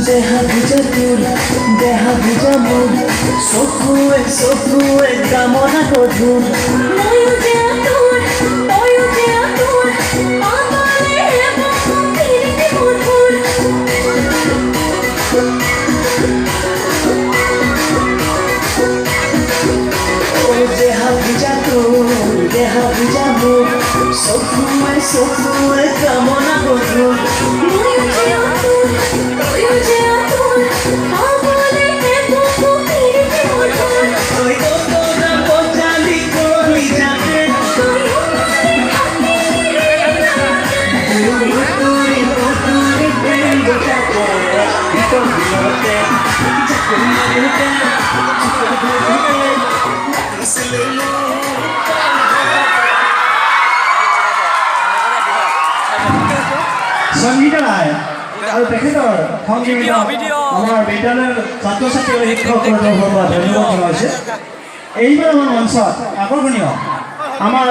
देहा भिजा तुर देहा भिजा मोर सकुए कामना गधुर ময়ো যে আতুর পাগলে ফিরিতে মধুর देहा भिजा तुर देहा भिजा मोर सकुए कामना गधुर ময়ো যে আতুর পাগলে ফিরিতে মধুর ওই তোরা পচালি করলি যাতে তুই প্রেম গোটা করে তো বিলতে যখন মরতে সংগীত রায় আৰু তেখেতৰ সংগীত আমাৰ বিদ্যালয়ৰ ছাত্ৰ ছাত্ৰী আৰু শিক্ষকসকলৰ পৰা ধন্যবাদ জনাইছে। এইবাৰ আমাৰ মঞ্চত আকৰ্ষণীয় আমাৰ